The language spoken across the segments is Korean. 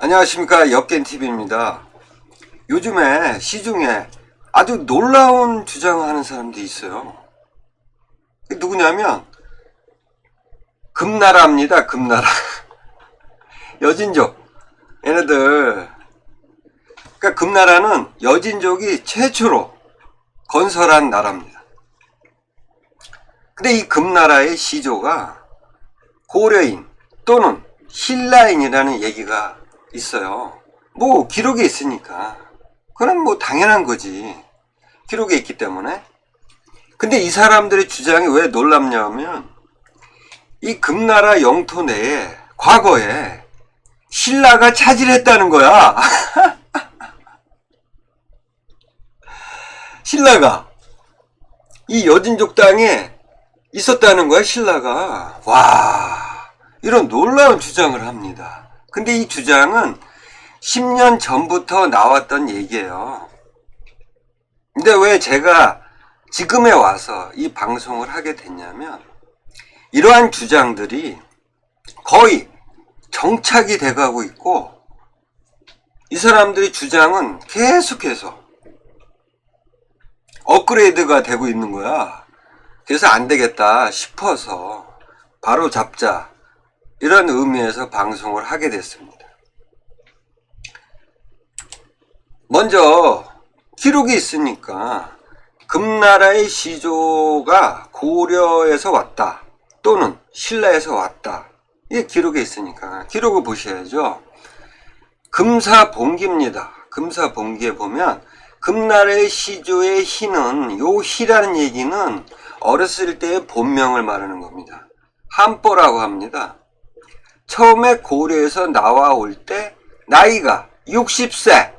안녕하십니까, 엽겐TV입니다. 요즘에 시중에 아주 놀라운 주장을 하는 사람들이 있어요. 누구냐면 금나라입니다. 금나라. 여진족. 얘네들, 그러니까 금나라는 여진족이 최초로 건설한 나라입니다. 근데 이 금나라의 시조가 고려인 또는 신라인이라는 얘기가 있어요. 뭐 기록에 있으니까 그건 뭐 당연한 거지. 기록에 있기 때문에. 근데 이 사람들의 주장이 왜 놀랍냐면 이 금나라 영토 내에 과거에 신라가 차지했다는 거야. 신라가 이 여진족 땅에 있었다는 거야. 신라가. 와, 이런 놀라운 주장을 합니다. 근데 이 주장은 10년 전부터 나왔던 얘기예요. 근데 왜 제가 지금에 와서 이 방송을 하게 됐냐면 이러한 주장들이 거의 정착이 돼가고 있고 이 사람들의 주장은 계속해서 업그레이드가 되고 있는 거야. 그래서 안 되겠다 싶어서 바로 잡자, 이런 의미에서 방송을 하게 됐습니다. 먼저 기록이 있으니까 금나라의 시조가 고려에서 왔다 또는 신라에서 왔다, 이게 기록에 있으니까 기록을 보셔야죠. 금사본기입니다. 금사본기에 보면 금나라의 시조의 희는, 요 희라는 얘기는 어렸을 때의 본명을 말하는 겁니다. 한뽀라고 합니다. 처음에 고려에서 나와올 때 나이가 60세.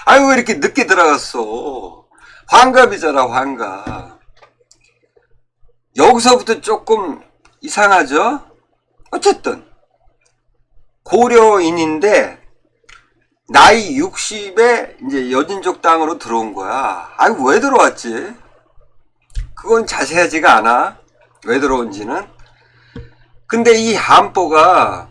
아유, 왜 이렇게 늦게 들어갔어? 환갑이잖아, 환갑. 여기서부터 조금 이상하죠? 어쨌든 고려인인데 나이 60에 이제 여진족 땅으로 들어온 거야. 아유, 왜 들어왔지? 그건 자세하지가 않아, 왜 들어온지는. 근데 이 한뽀가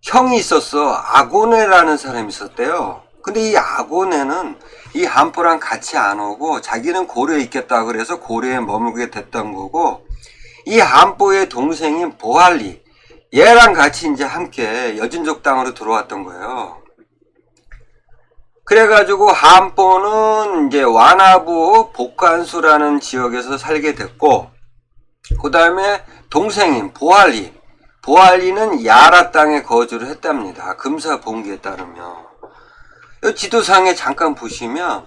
형이 있었어. 아고네라는 사람이 있었대요. 근데 이 아고네는 이 한뽀랑 같이 안 오고 자기는 고려에 있겠다 그래서 고려에 머물게 됐던 거고, 이 한뽀의 동생인 보할리, 얘랑 같이 이제 함께 여진족 땅으로 들어왔던 거예요. 그래가지고 한뽀는 이제 완화부 복간수라는 지역에서 살게 됐고, 그 다음에 동생인 보할리는 야라 땅에 거주를 했답니다. 금사본기에 따르면. 지도상에 잠깐 보시면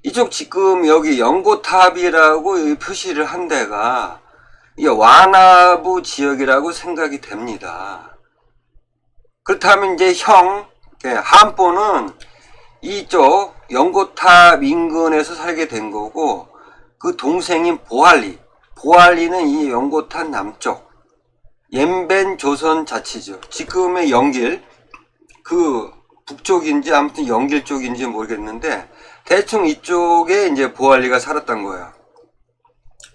이쪽 지금 여기 연고탑이라고 표시를 한 데가 이 완화부 지역이라고 생각이 됩니다. 그렇다면 이제 한뽀는 이쪽 연고탑 인근에서 살게 된 거고, 그 동생인 보할리는 이 연고탑 남쪽 옌벤 조선 자치죠. 지금의 영길, 그 북쪽인지 아무튼 영길 쪽인지 모르겠는데 대충 이쪽에 이제 보할리가 살았던 거예요.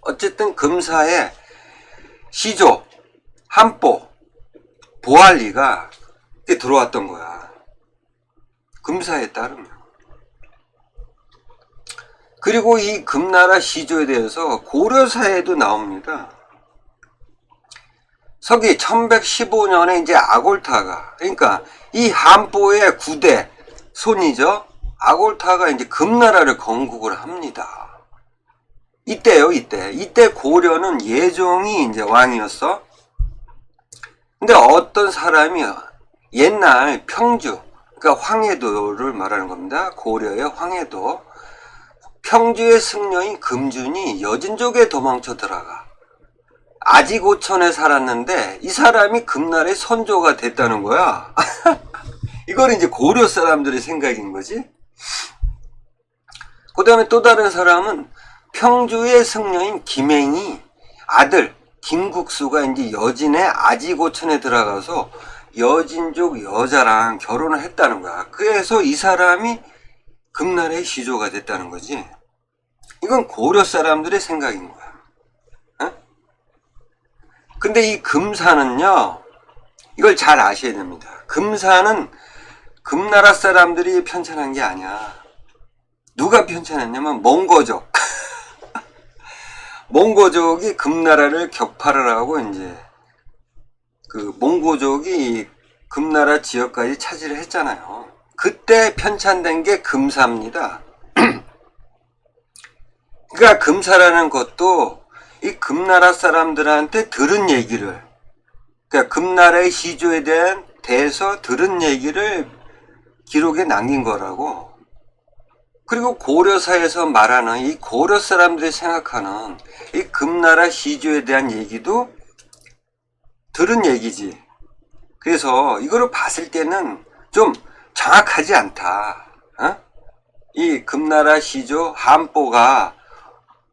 어쨌든 금사의 시조 한뽀 보할리가 들어왔던 거야, 금사에 따르면. 그리고 이 금나라 시조에 대해서 고려사에도 나옵니다. 서기 1115년에 이제 아골타가, 그러니까 이 한뽀의 9대 손이죠. 아골타가 이제 금나라를 건국을 합니다. 이때요, 이때 고려는 예종이 이제 왕이었어. 근데 어떤 사람이 옛날 평주, 그러니까 황해도를 말하는 겁니다. 고려의 황해도. 평주의 승려인 금준이 여진족에 도망쳐 들어가. 아지고천에 살았는데 이 사람이 금나라의 선조가 됐다는 거야. 이거는 이제 고려 사람들의 생각인 거지. 그 다음에 또 다른 사람은 평주의 승려인 김행이 아들 김국수가 이제 여진의 아지고천에 들어가서 여진족 여자랑 결혼을 했다는 거야. 그래서 이 사람이 금나라의 시조가 됐다는 거지. 이건 고려 사람들의 생각인 거야. 근데 이 금사는요, 이걸 잘 아셔야 됩니다. 금사는 금나라 사람들이 편찬한 게 아니야. 누가 편찬했냐면 몽고족. 몽고족이 금나라를 격파를 하고 이제 그 몽고족이 금나라 지역까지 차지를 했잖아요. 그때 편찬된 게 금사입니다. 그러니까 금사라는 것도 이 금나라 사람들한테 들은 얘기를, 그러니까 금나라의 시조에 대해서 들은 얘기를 기록에 남긴 거라고. 그리고 고려사에서 말하는 이 고려 사람들이 생각하는 이 금나라 시조에 대한 얘기도 들은 얘기지. 그래서 이거를 봤을 때는 좀 정확하지 않다. 이 금나라 시조 한보가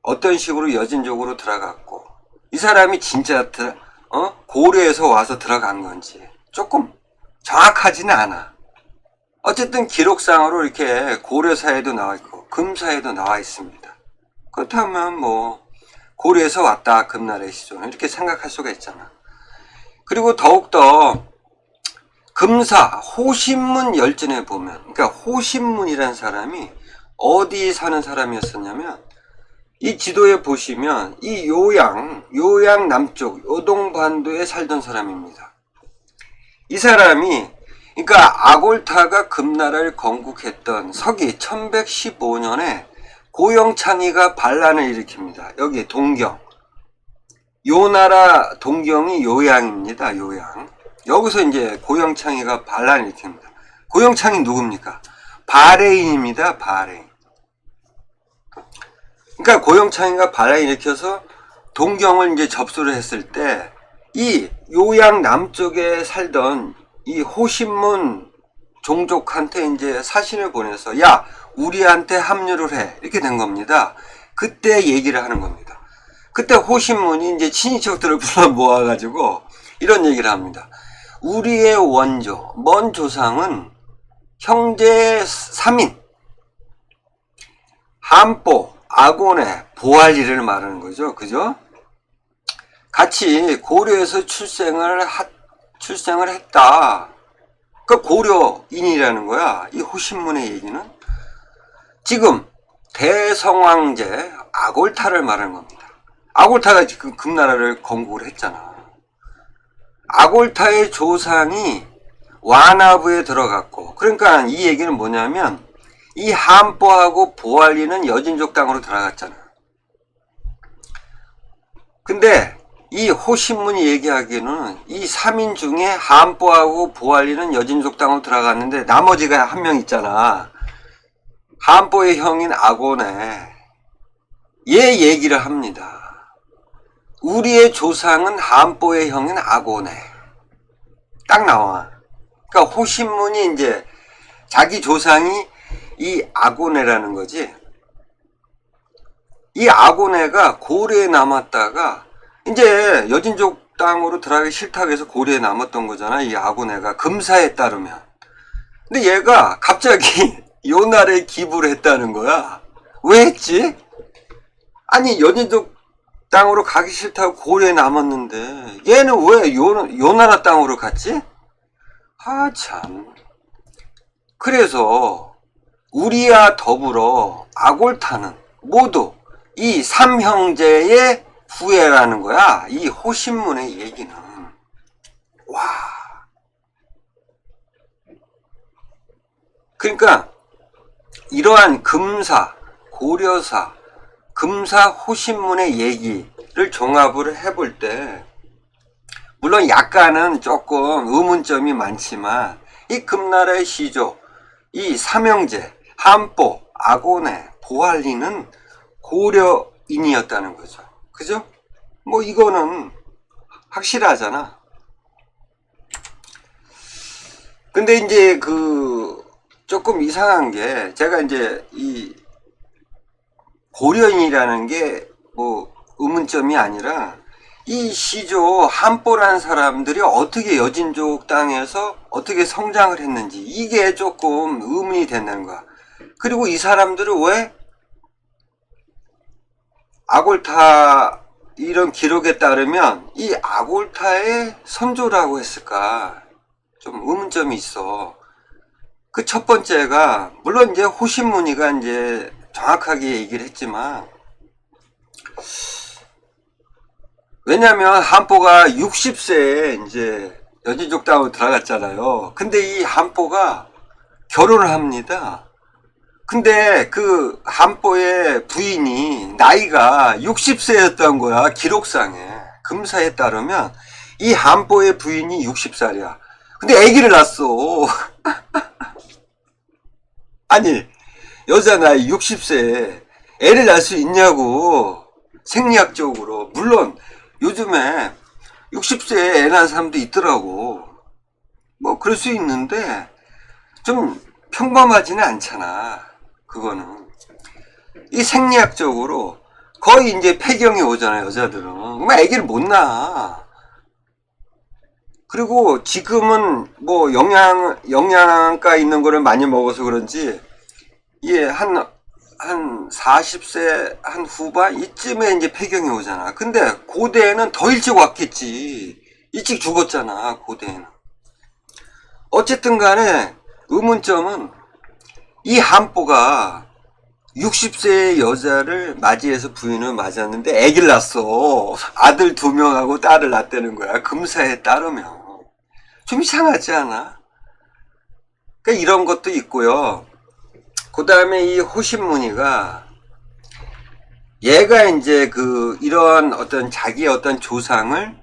어떤 식으로 여진족으로 들어갔고, 이 사람이 진짜 고려에서 와서 들어간 건지 조금 정확하지는 않아. 어쨌든 기록상으로 이렇게 고려사에도 나와 있고 금사에도 나와 있습니다. 그렇다면 뭐 고려에서 왔다 금나라의 시조는 이렇게 생각할 수가 있잖아. 그리고 더욱더 금사 호신문 열전에 보면, 그러니까 호신문이라는 사람이 어디 사는 사람이었었냐면, 이 지도에 보시면 이 요양 남쪽 요동반도에 살던 사람입니다. 이 사람이, 그러니까 아골타가 금나라를 건국했던 서기 1115년에 고영창이가 반란을 일으킵니다. 여기 동경, 요 나라 동경이 요양입니다. 요양. 여기서 이제 고영창이가 반란을 일으킵니다. 고영창이 누굽니까? 바레인입니다. 바레인. 그러니까 고영창이가 반란을 일으켜서 동경을 이제 접수를 했을 때 이 요양 남쪽에 살던 이 호신문 종족한테 이제 사신을 보내서 야, 우리한테 합류를 해. 이렇게 된 겁니다. 그때 얘기를 하는 겁니다. 그때 호신문이 이제 친인척들을 불러 모아가지고 이런 얘기를 합니다. 우리의 원조, 먼 조상은 형제 3인, 한보, 아고네, 보알리를 말하는 거죠. 그죠? 같이 고려에서 출생을 했다. 그 고려인이라는 거야. 이 호신문의 얘기는. 지금 대성왕제 아골타를 말하는 겁니다. 아골타가 지금 금나라를 건국을 했잖아. 아골타의 조상이 와나부에 들어갔고, 그러니까 이 얘기는 뭐냐면 이 한보하고 보알리는 여진족 땅으로 들어갔잖아. 근데 이 호신문이 얘기하기에는 이 3인 중에 한보하고 보알리는 여진족 땅으로 들어갔는데 나머지가 한 명 있잖아. 한보의 형인 아고네. 얘 얘기를 합니다. 우리의 조상은 한보의 형인 아고네. 딱 나와. 그러니까 호신문이 이제 자기 조상이 이 아고네라는 거지. 이 아고네가 고려에 남았다가 이제 여진족 땅으로 들어가기 싫다고 해서 고려에 남았던 거잖아. 이 아고네가 금사에 따르면. 근데 얘가 갑자기 요 나라에 기부를 했다는 거야. 왜 했지? 아니 여진족 땅으로 가기 싫다고 고려에 남았는데 얘는 왜 요 나라 땅으로 갔지? 아 참. 그래서 우리와 더불어 아골타는 모두 이 삼형제의 후예라는 거야. 이 호신문의 얘기는. 와. 그러니까 이러한 금사, 고려사, 금사 호신문의 얘기를 종합을 해볼 때 물론 약간은 조금 의문점이 많지만 이 금나라의 시조, 이 삼형제, 한보, 아고네, 보알리는 고려인이었다는 거죠. 그죠? 뭐 이거는 확실하잖아. 근데 이제 그 조금 이상한 게 제가 이제 이 고려인이라는 게 뭐 의문점이 아니라 이 시조 한보라는 사람들이 어떻게 여진족 땅에서 어떻게 성장을 했는지 이게 조금 의문이 된다는 거야. 그리고 이 사람들은 왜 아골타 이런 기록에 따르면 이 아골타의 선조라고 했을까? 좀 의문점이 있어. 그 첫 번째가, 물론 이제 호신무늬가 이제 정확하게 얘기를 했지만, 왜냐면 한보가 60세에 이제 여진족당으로 들어갔잖아요. 근데 이 한보가 결혼을 합니다. 근데 그 한보의 부인이 나이가 60세였던 거야, 기록상에. 금사에 따르면 이 한보의 부인이 60살이야. 근데 아기를 낳았어. 아니, 여자 나이 60세에 애를 낳을 수 있냐고. 생리학적으로. 물론 요즘에 60세에 애 낳은 사람도 있더라고. 뭐 그럴 수 있는데 좀 평범하지는 않잖아. 그거는 이 생리학적으로 거의 이제 폐경이 오잖아요. 여자들은 정말 아기를 못 낳아. 그리고 지금은 뭐 영양가 있는 거를 많이 먹어서 그런지 예, 한 40세 한 후반 이쯤에 이제 폐경이 오잖아. 근데 고대에는 더 일찍 왔겠지. 일찍 죽었잖아, 고대에는. 어쨌든 간에 의문점은 이 한보가 60세의 여자를 맞이해서 부인을 맞았는데 아기를 낳았어. 아들 2명하고 딸을 낳았다는 거야. 금사에 따르면. 좀 이상하지 않아? 그러니까 이런 것도 있고요. 그 다음에 이 호신무늬가 얘가 이제 이런 어떤 자기의 어떤 조상을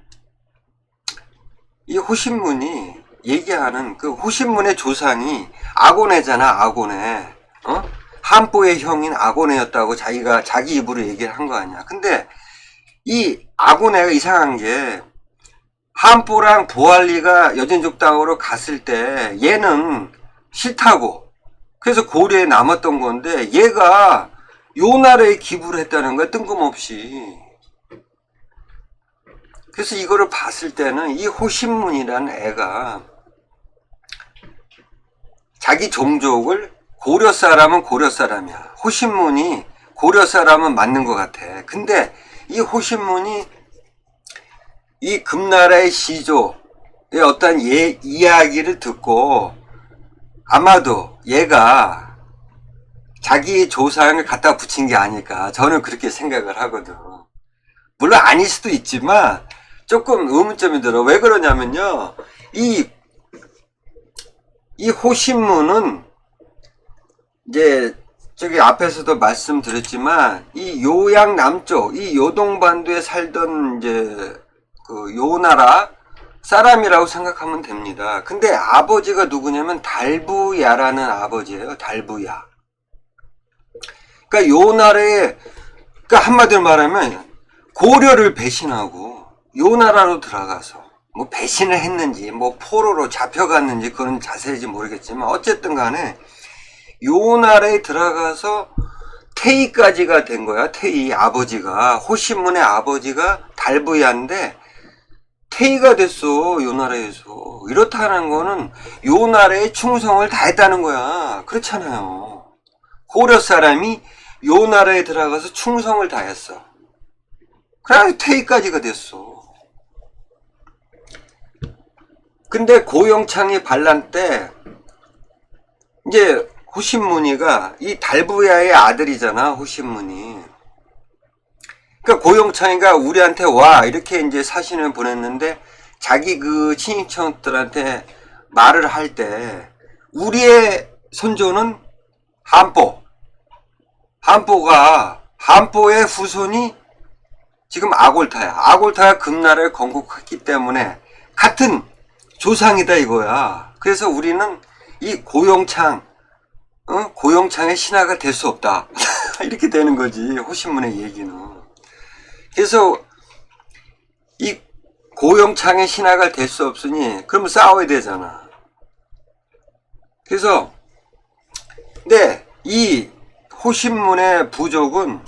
이 호신문이 얘기하는 그 호신문의 조상이 아고네잖아, 아고네. 한보의 형인 아고네였다고 자기가 자기 입으로 얘기를 한 거 아니야. 근데 이 아고네가 이상한 게 한보랑 보알리가 여진족 땅으로 갔을 때 얘는 싫다고. 그래서 고려에 남았던 건데 얘가 요 나라에 기부를 했다는 거야, 뜬금없이. 그래서 이거를 봤을 때는 이 호신문이라는 애가 자기 종족을 고려 사람은 고려 사람이야. 호신문이 고려 사람은 맞는 것 같아. 근데 이 호신문이 이 금나라의 시조의 어떤 이야기를 듣고 아마도 얘가 자기 조상을 갖다 붙인 게 아닐까. 저는 그렇게 생각을 하거든. 물론 아닐 수도 있지만 조금 의문점이 들어. 왜 그러냐면요. 이 호신문은 이제 저기 앞에서도 말씀드렸지만 이 요양 남쪽, 이 요동반도에 살던 이제 요 나라 사람이라고 생각하면 됩니다. 근데 아버지가 누구냐면 달부야라는 아버지예요. 달부야. 그러니까 요 나라에, 그러니까 한마디로 말하면 고려를 배신하고 요 나라로 들어가서 뭐 배신을 했는지 뭐 포로로 잡혀갔는지 그건 자세히 모르겠지만 어쨌든 간에 요 나라에 들어가서 태이까지가 된 거야. 태이 아버지가, 호신문의 아버지가 달부야인데 태이가 됐어. 요 나라에서. 이렇다는 거는 요 나라에 충성을 다했다는 거야. 그렇잖아요. 고려 사람이 요 나라에 들어가서 충성을 다했어. 그래서 태이까지가 됐어. 근데 고영창이 반란 때 이제 호신무늬가 이 달부야의 아들이잖아. 호신무늬. 그러니까 고영창이가 우리한테 와 이렇게 이제 사신을 보냈는데 자기 그 친인척들한테 말을 할 때 우리의 선조는 한보의 후손이 지금 아골타야. 아골타가 금나라를 건국했기 때문에 같은 조상이다 이거야. 그래서 우리는 이 고영창의 신하가 될 수 없다. 이렇게 되는 거지. 호신문의 얘기는. 그래서 이 고영창의 신하가 될 수 없으니 그러면 싸워야 되잖아. 그래서 근데 이 호신문의 부족은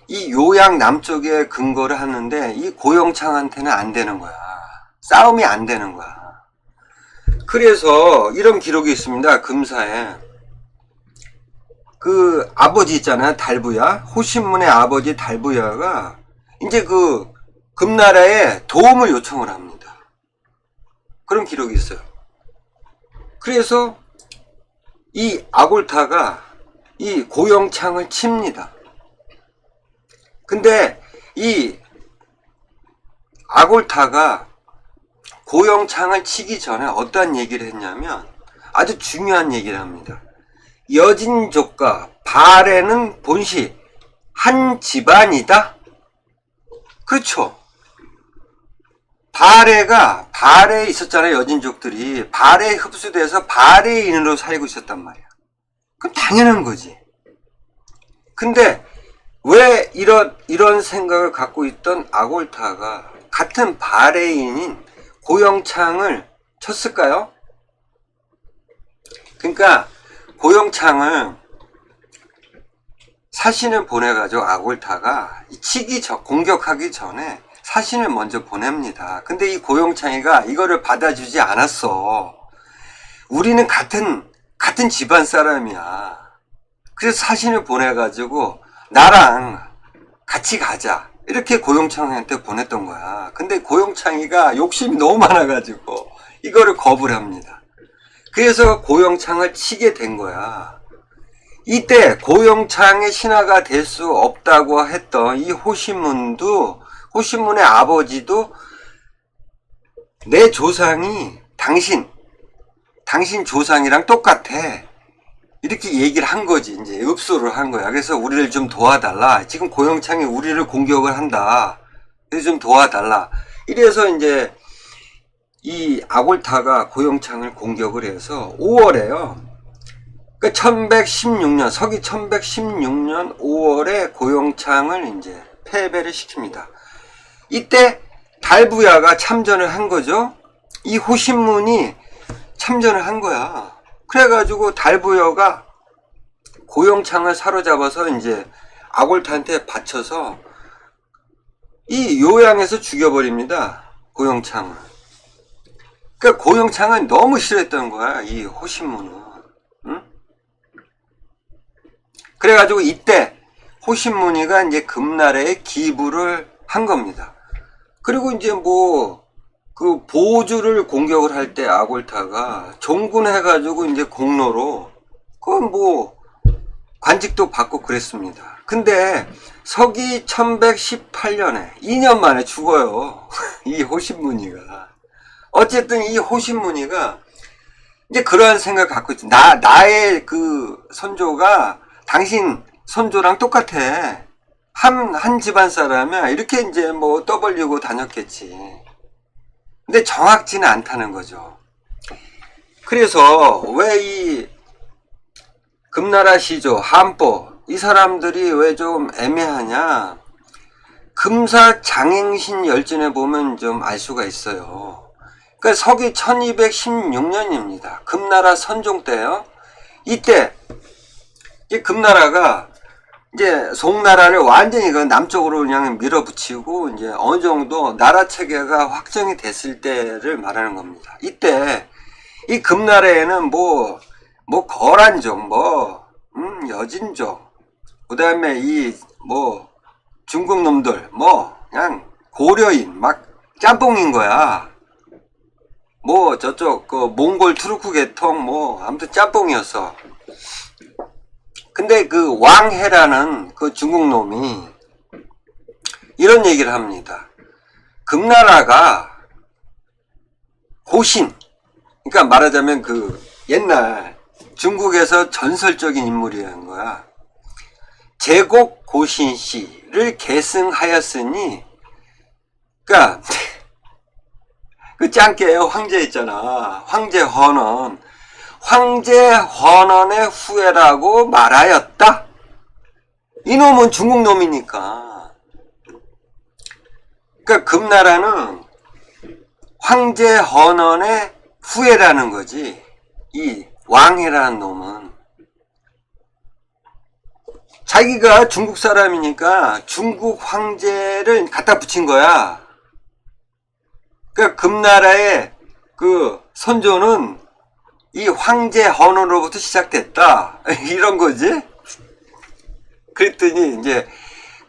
이 요양 남쪽에 근거를 하는데 이 고영창한테는 안 되는 거야. 싸움이 안 되는 거야. 그래서 이런 기록이 있습니다. 금사에. 그 아버지 있잖아요. 달부야. 호신문의 아버지 달부야가 이제 그 금나라에 도움을 요청을 합니다. 그런 기록이 있어요. 그래서 이 아골타가 이 고영창을 칩니다. 근데 이 아골타가 고영창을 치기 전에 어떠한 얘기를 했냐면 아주 중요한 얘기를 합니다. 여진족과 발해는 본시 한 집안이다. 그렇죠. 발해에 있었잖아요. 여진족들이 발해에 흡수돼서 발해인으로 살고 있었단 말이야. 그럼 당연한 거지. 근데 왜 이런 생각을 갖고 있던 아골타가 같은 발해인인 고영창을 쳤을까요? 그러니까 고영창을 사신을 보내가지고 아골타가 공격하기 전에 사신을 먼저 보냅니다. 근데 이 고영창이가 이거를 받아주지 않았어. 우리는 같은 집안 사람이야. 그래서 사신을 보내가지고 나랑 같이 가자. 이렇게 고영창한테 보냈던 거야. 근데 고영창이가 욕심이 너무 많아가지고 이거를 거부를 합니다. 그래서 고영창을 치게 된 거야. 이때 고영창의 신하가 될 수 없다고 했던 이 호신문의 아버지도 내 조상이 당신 조상이랑 똑같아. 이렇게 얘기를 한 거지. 이제 읍소를 한 거야. 그래서 우리를 좀 도와달라. 지금 고영창이 우리를 공격을 한다. 그래서 좀 도와달라. 이래서 이제 이 아골타가 고영창을 공격을 해서 5월에요. 그러니까 1116년, 서기 1116년 5월에 고영창을 이제 패배를 시킵니다. 이때 달부야가 참전을 한 거죠. 이 호신문이 참전을 한 거야. 그래가지고 달부여가 고영창을 사로잡아서 이제 아골타한테 바쳐서 이 요양에서 죽여버립니다. 고영창을. 그러니까 고영창은 너무 싫어했던 거야. 이 호신문은. 응? 그래가지고 이때 호신문이가 이제 금나라에 기부를 한 겁니다. 그리고 이제 그 보주를 공격을 할 때 아골타가 종군해가지고 이제 공로로 관직도 받고 그랬습니다. 근데 서기 1118년에 2년 만에 죽어요. 이 호신문이가. 어쨌든 이 호신문이가 이제 그러한 생각을 갖고 있죠. 나의 그 선조가 당신 선조랑 똑같아. 한 집안 사람이야. 이렇게 이제 떠벌리고 다녔겠지. 근데 정확지는 않다는 거죠. 그래서 왜 이 금나라 시조, 한보 이 사람들이 왜 좀 애매하냐? 금사 장행신 열전에 보면 좀 알 수가 있어요. 그러니까 서기 1216년입니다. 금나라 선종 때요. 이때 이 금나라가 이제 송나라를 완전히 그 남쪽으로 그냥 밀어붙이고 이제 어느 정도 나라 체계가 확정이 됐을 때를 말하는 겁니다. 이때 이 금나라에는 거란족, 여진족, 그 다음에 중국 놈들, 그냥 고려인, 막 짬뽕인 거야. 저쪽, 몽골 투르크 계통, 아무튼 짬뽕이었어. 근데 그 왕해라는 그 중국 놈이 이런 얘기를 합니다. 금나라가 고신, 그러니까 말하자면 그 옛날 중국에서 전설적인 인물이라는 거야. 제곡 고신 씨를 계승하였으니, 그러니까 그 짱깨 황제 있잖아. 황제 헌원. 황제 헌원의 후예라고 말하였다. 이놈은 중국 놈이니까. 그러니까 금나라는 황제 헌원의 후예라는 거지. 이 왕해라는 놈은 자기가 중국 사람이니까 중국 황제를 갖다 붙인 거야. 그러니까 금나라의 그 선조는 이 황제 헌원으로부터 시작됐다. 이런 거지. 그랬더니 이제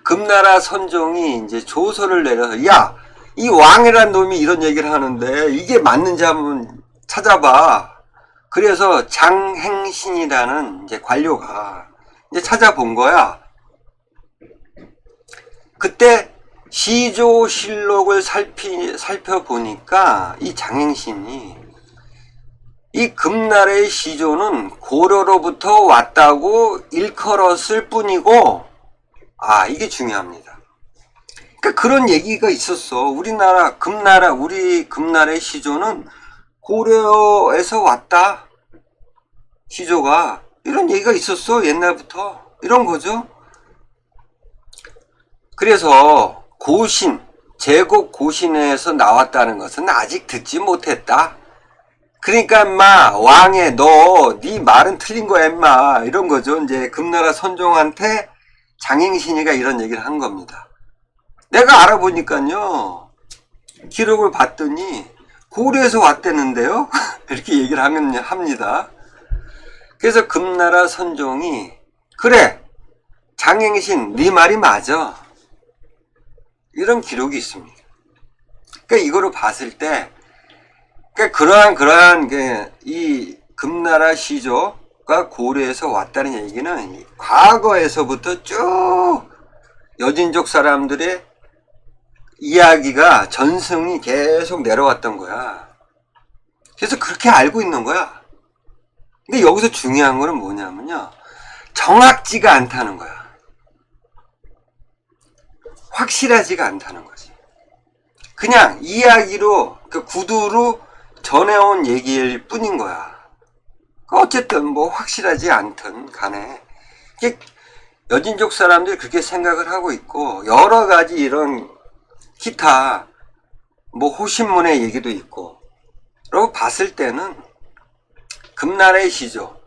금나라 선종이 이제 조서를 내려서, 야, 이 왕이란 놈이 이런 얘기를 하는데 이게 맞는지 한번 찾아봐. 그래서 장행신이라는 이제 관료가 이제 찾아본 거야. 그때 시조실록을 살펴보니까 이 장행신이 이 금나라의 시조는 고려로부터 왔다고 일컬었을 뿐이고, 이게 중요합니다. 그러니까 그런 얘기가 있었어. 우리 금나라의 시조는 고려에서 왔다. 시조가. 이런 얘기가 있었어. 옛날부터. 이런 거죠. 그래서 제국 고신에서 나왔다는 것은 아직 듣지 못했다. 그러니까 인마 왕의 네 말은 틀린 거야 인마 이런 거죠. 이제 금나라 선종한테 장행신이가 이런 얘기를 한 겁니다. 내가 알아보니까요 기록을 봤더니 고려에서 왔대는데요 이렇게 얘기를 합니다. 그래서 금나라 선종이 그래 장행신 네 말이 맞아 이런 기록이 있습니다. 그러니까 이거로 봤을 때 그러한 이 금나라 시조가 고려에서 왔다는 얘기는 과거에서부터 쭉 여진족 사람들의 이야기가 전승이 계속 내려왔던 거야. 그래서 그렇게 알고 있는 거야. 근데 여기서 중요한 거는 뭐냐면요. 정확지가 않다는 거야. 확실하지가 않다는 거지. 그냥 이야기로 구두로 전해온 얘기일 뿐인 거야. 어쨌든 뭐 확실하지 않든 간에 여진족 사람들이 그렇게 생각을 하고 있고 여러 가지 이런 기타 뭐 호신문의 얘기도 있고 그리고 봤을 때는 금나라의 시조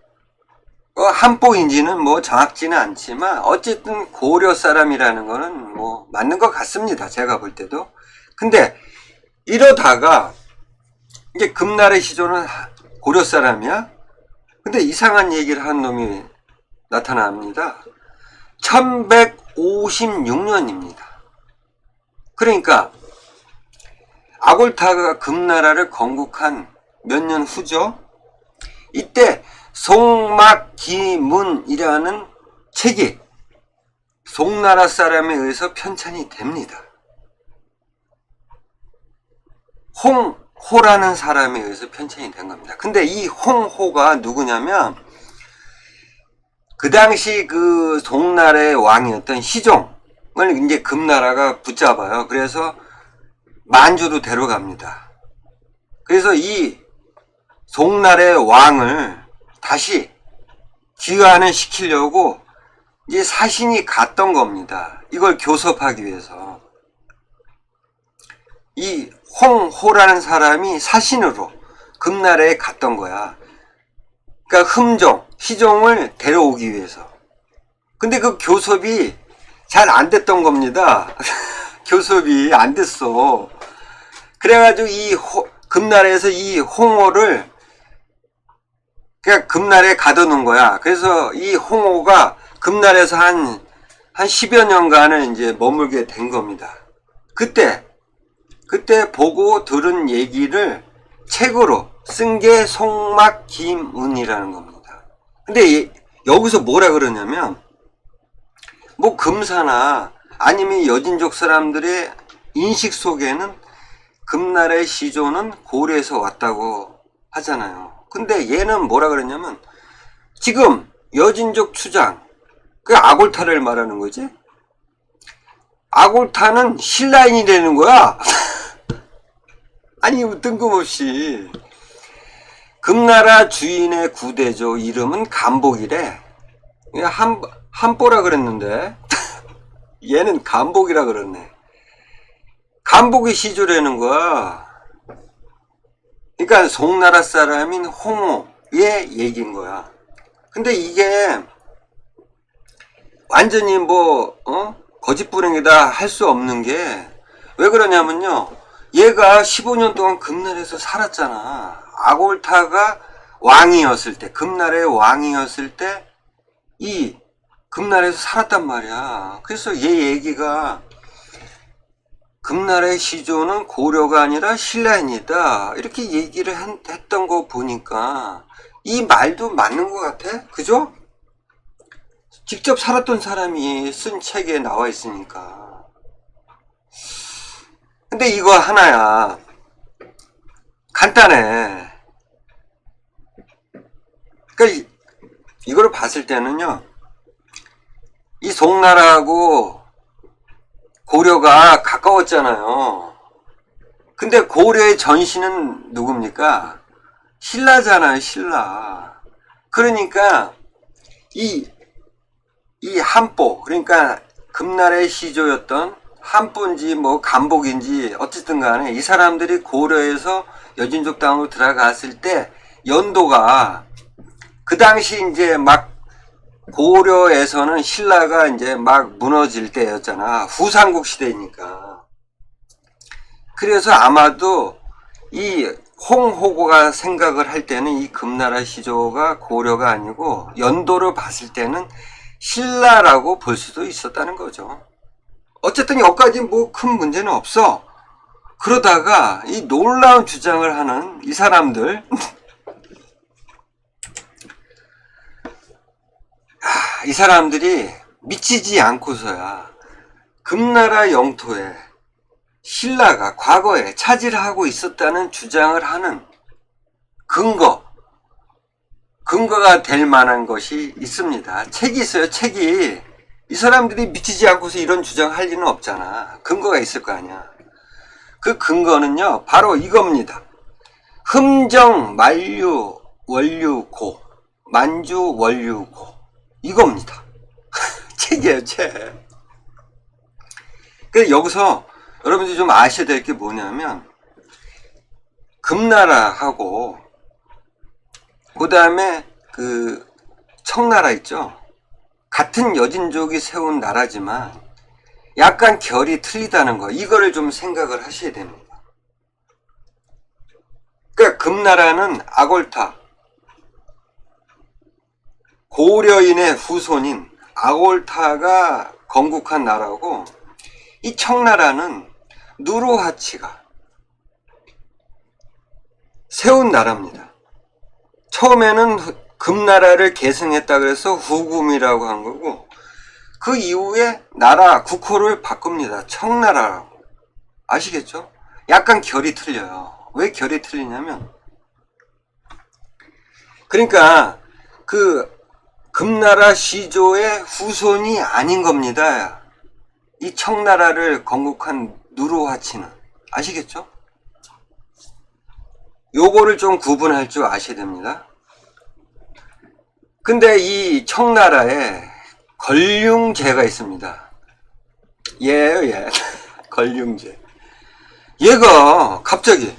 한복인지는 뭐 정확지는 않지만 어쨌든 고려 사람이라는 거는 뭐 맞는 것 같습니다. 제가 볼 때도. 근데 이러다가 이게 금나라의 시조는 고려 사람이야? 근데 이상한 얘기를 한 놈이 나타납니다. 1156년입니다. 그러니까 아골타가 금나라를 건국한 몇 년 후죠. 이때 송막기문이라는 책이 송나라 사람에 의해서 편찬이 됩니다. 홍호라는 사람에 의해서 편찬이 된 겁니다. 근데 이 홍호가 누구냐면 그 당시 그 송나라의 왕이었던 희종을 이제 금나라가 붙잡아요. 그래서 만주로 데려갑니다. 그래서 이 송나라의 왕을 다시 귀환을 시키려고 이제 사신이 갔던 겁니다. 이걸 교섭하기 위해서. 이 홍호라는 사람이 사신으로 금나라에 갔던 거야. 그러니까 희종을 데려오기 위해서. 근데 그 교섭이 잘 안 됐던 겁니다. 교섭이 안 됐어. 그래가지고 금나라에서 이 홍호를 그냥 금나라에 가둬놓은 거야. 그래서 이 홍호가 금나라에서 한 10여 년간을 이제 머물게 된 겁니다. 그때 보고 들은 얘기를 책으로 쓴 게 송막기문이라는 겁니다. 근데 여기서 뭐라 그러냐면 뭐 금사나 아니면 여진족 사람들의 인식 속에는 금나라의 시조는 고려에서 왔다고 하잖아요. 근데 얘는 뭐라 그러냐면 지금 여진족 추장 그 아골타를 말하는 거지. 아골타는 신라인이 되는 거야. 아니 뜬금없이 금나라 주인의 구대조 이름은 간복이래. 한보라 그랬는데 얘는 간복이라 그러네. 간복이 시조라는 거야. 그러니까 송나라 사람인 홍호의 얘기인 거야. 근데 이게 완전히 거짓부렁이다 할 수 없는 게 왜 그러냐면요. 얘가 15년 동안 금나라에서 살았잖아. 아골타가 왕이었을 때, 금나라의 왕이었을 때 이 금나라에서 살았단 말이야. 그래서 얘 얘기가 금나라의 시조는 고려가 아니라 신라인이다. 이렇게 얘기를 했던 거 보니까 이 말도 맞는 것 같아. 그죠? 직접 살았던 사람이 쓴 책에 나와 있으니까. 근데 이거 하나야. 간단해. 그러니까 이걸 봤을 때는요. 이 송나라하고 고려가 가까웠잖아요. 근데 고려의 전신은 누굽니까? 신라잖아요, 신라. 그러니까 이 한보, 그러니까 금나라의 시조였던 한보인지 뭐 간복인지 어쨌든 간에 이 사람들이 고려에서 여진족 땅으로 들어갔을 때 연도가 그 당시 이제 막 고려에서는 신라가 이제 막 무너질 때였잖아. 후삼국 시대니까. 그래서 아마도 이 홍호고가 생각을 할 때는 이 금나라 시조가 고려가 아니고 연도를 봤을 때는 신라라고 볼 수도 있었다는 거죠. 어쨌든 여기까지 뭐 큰 문제는 없어. 그러다가 이 놀라운 주장을 하는 이 사람들 이 사람들이 미치지 않고서야 금나라 영토에 신라가 과거에 차지하고 있었다는 주장을 하는 근거가 될 만한 것이 있습니다. 책이 있어요, 책이. 이 사람들이 미치지 않고서 이런 주장할 리는 없잖아. 근거가 있을 거 아니야. 그 근거는요, 바로 이겁니다. 흠정 만주 원류고, 만주 원류고. 이겁니다. 책이에요, 책. 그래서 여기서 여러분들이 좀 아셔야 될 게 뭐냐면, 금나라하고, 그 다음에 그 청나라 있죠. 같은 여진족이 세운 나라지만 약간 결이 틀리다는 거. 이거를 좀 생각을 하셔야 됩니다. 그러니까 금나라는 아골타, 고려인의 후손인 아골타가 건국한 나라고, 이 청나라는 누르하치가 세운 나라입니다. 처음에는 금나라를 계승했다 그래서 후금이라고 한 거고, 그 이후에 나라 국호를 바꿉니다. 청나라라고. 아시겠죠? 약간 결이 틀려요. 왜 결이 틀리냐면, 그러니까 그 금나라 시조의 후손이 아닌 겁니다. 이 청나라를 건국한 누르하치는. 아시겠죠? 요거를 좀 구분할 줄 아셔야 됩니다. 근데 이 청나라에 걸륭제가 있습니다. 얘예요, 얘. 걸륭제. 얘가 갑자기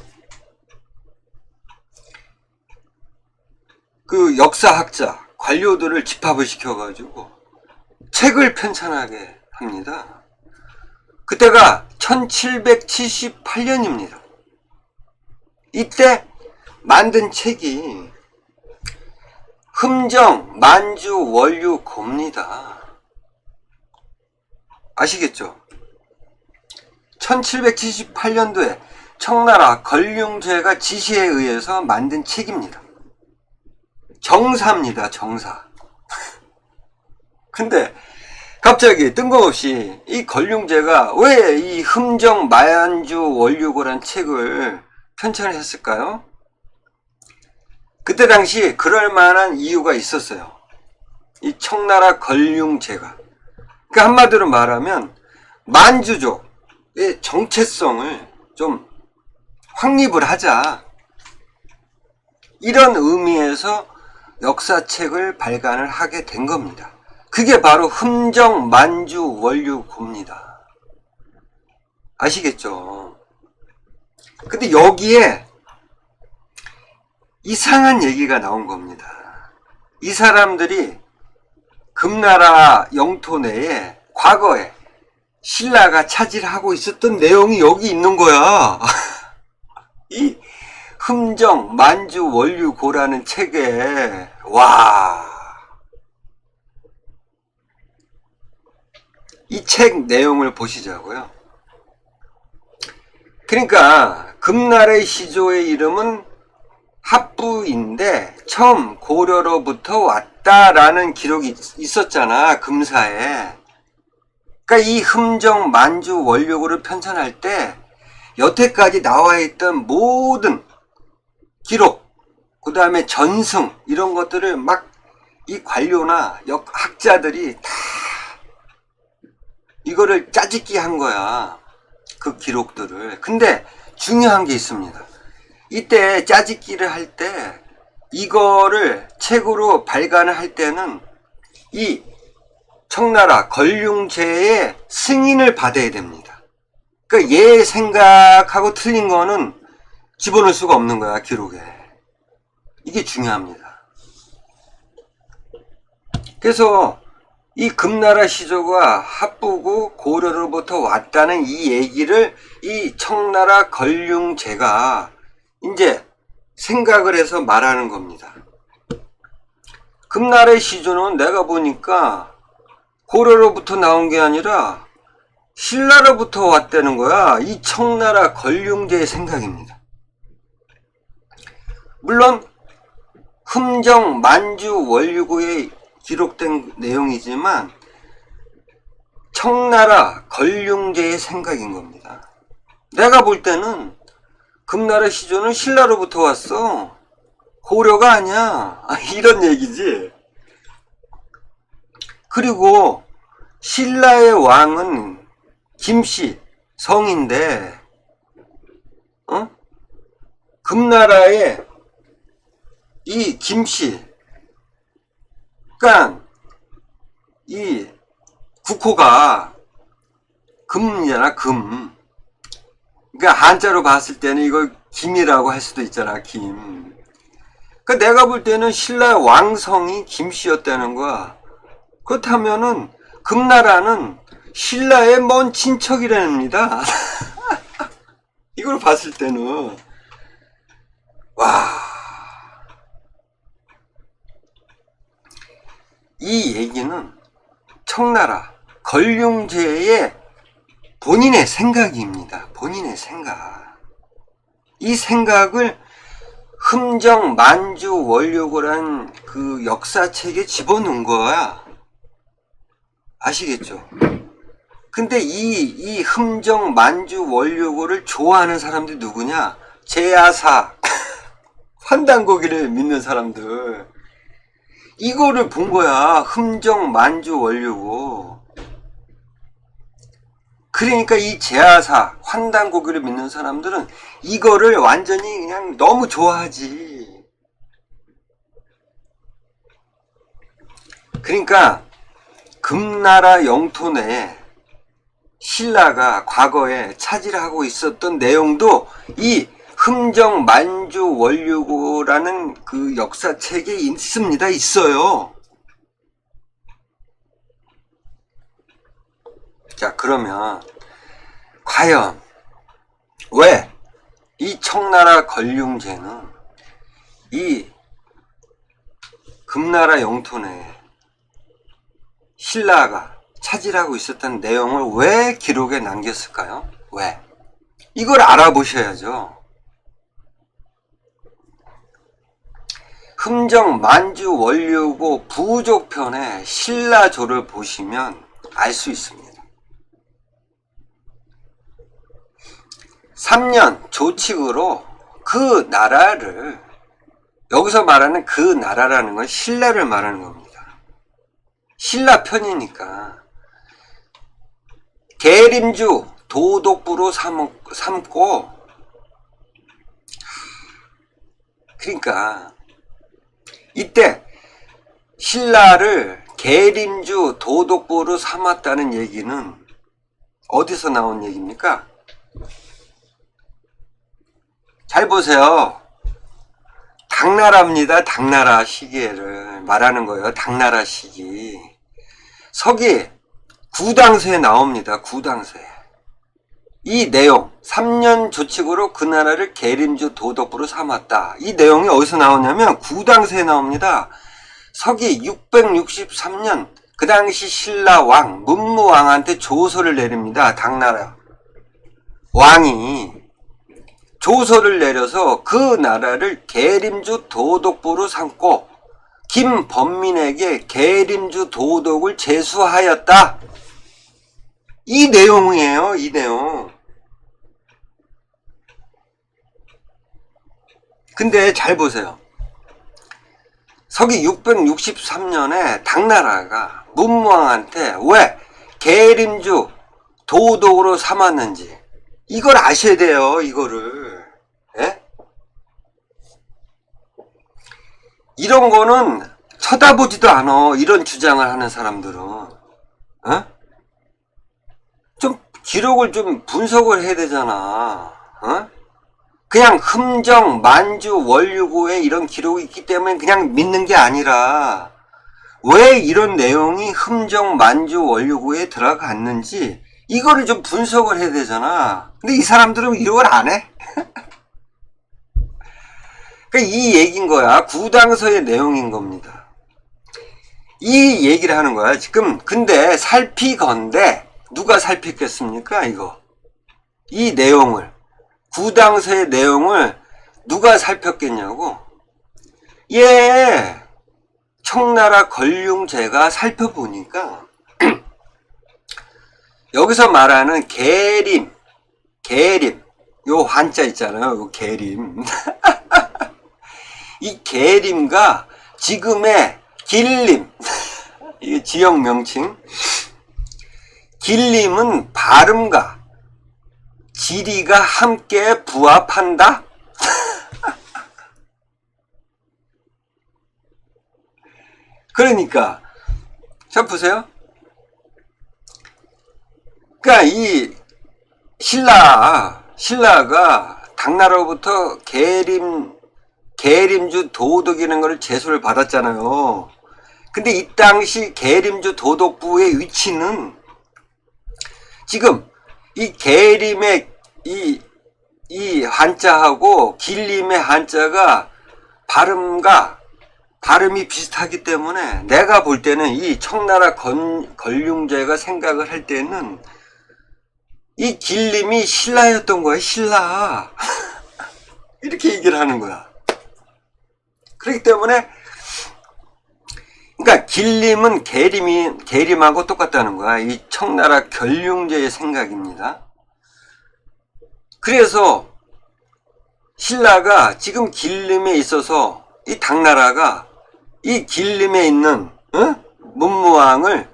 그 역사학자, 관료들을 집합을 시켜가지고 책을 편찬하게 합니다. 그때가 1778년입니다. 이때 만든 책이 흠정 만주 원류 고입니다. 아시겠죠? 1778년도에 청나라 걸륭제가 지시에 의해서 만든 책입니다. 정사입니다, 정사. 근데 갑자기 뜬금없이 이 걸륭제가 왜 이 흠정 만주 원류고란 책을 편찬을 했을까요? 그때 당시 그럴 만한 이유가 있었어요. 이 청나라 걸륭제가. 그러니까 한마디로 말하면 만주족의 정체성을 좀 확립을 하자. 이런 의미에서 역사책을 발간을 하게 된 겁니다. 그게 바로 흠정 만주 원류고입니다. 아시겠죠? 근데 여기에 이상한 얘기가 나온 겁니다. 이 사람들이 금나라 영토 내에 과거에 신라가 차지하고 있었던 내용이 여기 있는 거야. 이 흠정 만주 원류고라는 책에, 와, 이 책 내용을 보시자고요. 그러니까 금나라의 시조의 이름은 합부인데 처음 고려로부터 왔다라는 기록이 있었잖아, 금사에. 그러니까 이 흠정 만주 원료고를 편찬할 때 여태까지 나와 있던 모든 기록, 그 다음에 전승 이런 것들을 막 이 관료나 학자들이 다 이거를 짜집기 한 거야, 그 기록들을. 근데 중요한 게 있습니다. 이때 짜집기를 할 때 이거를 책으로 발간을 할 때는 이 청나라 걸륭제의 승인을 받아야 됩니다. 그러니까 얘 생각하고 틀린 거는 집어넣을 수가 없는 거야, 기록에. 이게 중요합니다. 그래서 이 금나라 시조가 합부고 고려로부터 왔다는 이 얘기를 이 청나라 걸륭제가 이제 생각을 해서 말하는 겁니다. 금나라의 시조는 내가 보니까 고려로부터 나온 게 아니라 신라로부터 왔다는 거야. 이 청나라 걸륭제의 생각입니다. 물론 흠정 만주 원류고에 기록된 내용이지만 청나라 걸륭제의 생각인 겁니다. 내가 볼 때는 금나라 시조는 신라로부터 왔어, 고려가 아니야, 이런 얘기지. 그리고 신라의 왕은 김씨 성인데 금나라의 이 김씨, 그러니까 이 국호가 금이잖아, 금. 그러니까 한자로 봤을 때는 이걸 김이라고 할 수도 있잖아, 김. 그러니까 내가 볼 때는 신라 왕성이 김씨였다는 거야. 그렇다면은 금나라는 신라의 먼 친척이랍니다. 이걸 봤을 때는 와, 이 얘기는 청나라 걸륭제의 본인의 생각입니다. 본인의 생각. 이 생각을 흠정 만주 원료고란 그 역사책에 집어넣은 거야. 아시겠죠? 근데 이 흠정 만주 원료고를 좋아하는 사람들이 누구냐? 제야사 환단고기를 믿는 사람들. 이거를 본 거야. 흠정 만주 원료고. 그러니까 이 제야사 환단고기를 믿는 사람들은 이거를 완전히 그냥 너무 좋아하지. 그러니까 금나라 영토 내에 신라가 과거에 차지하고 있었던 내용도 이 흠정 만주 원류고라는 그 역사책에 있습니다. 있어요. 자, 그러면 과연 왜 이 청나라 걸륭제는 이 금나라 영토 내에 신라가 차지하고 있었던 내용을 왜 기록에 남겼을까요? 왜? 이걸 알아보셔야죠. 흠정 만주 원류고 부족편의 신라조를 보시면 알 수 있습니다. 3년 조칙으로 그 나라를, 여기서 말하는 그 나라라는 건 신라를 말하는 겁니다. 신라 편이니까 계림주 도독부로 삼고, 그러니까 이때 신라를 계림주 도독부로 삼았다는 얘기는 어디서 나온 얘기입니까? 잘 보세요. 당나라입니다. 당나라 시기를 말하는 거예요. 당나라 시기. 서기 구당서에 나옵니다. 구당서에. 이 내용, 3년 조칙으로 그 나라를 계림주 도독부로 삼았다. 이 내용이 어디서 나오냐면 구당서에 나옵니다. 서기 663년 그 당시 신라 왕 문무왕한테 조서를 내립니다. 당나라 왕이 조서를 내려서 그 나라를 계림주 도독부로 삼고 김범민에게 계림주 도독을 제수하였다. 이 내용이에요. 이 내용. 근데 잘 보세요. 서기 663년에 당나라가 문무왕한테 왜 계림주 도독으로 삼았는지 이걸 아셔야 돼요. 이거를. 예? 이런 거는 쳐다보지도 않아. 이런 주장을 하는 사람들은. 어? 좀 기록을 좀 분석을 해야 되잖아. 어? 그냥 흠정, 만주, 원류고에 이런 기록이 있기 때문에 그냥 믿는 게 아니라 왜 이런 내용이 흠정, 만주, 원류고에 들어갔는지 이거를 좀 분석을 해야 되잖아. 근데 이 사람들은 이런 걸 안 해. 그러니까 이 얘기인 거야. 구당서의 내용인 겁니다. 이 얘기를 하는 거야. 지금 근데 살피건대 누가 살피겠습니까? 이거. 이 내용을. 구당서의 내용을 누가 살폈겠냐고. 예. 청나라 건륭제가 살펴보니까 여기서 말하는 계림 요 한자 있잖아요. 요 계림 이 계림과 지금의 길림 이게 지역 명칭. 길림은 발음과 지리가 함께 부합한다. 그러니까 자 보세요. 그러니까 이 신라가 당나라로부터 계림주 도독이라는 걸 제소를 받았잖아요. 근데 이 당시 계림주 도독부의 위치는 지금 이 계림의 이 한자하고 길림의 한자가 발음이 비슷하기 때문에 내가 볼 때는 이 청나라 건륭제가 생각을 할 때는 이 길림이 신라였던 거야. 신라. 이렇게 얘기를 하는 거야. 그렇기 때문에 그러니까 길림은 계림하고 똑같다는 거야. 이 청나라 건륭제의 생각입니다. 그래서 신라가 지금 길림에 있어서 이 당나라가 이 길림에 있는 문무왕을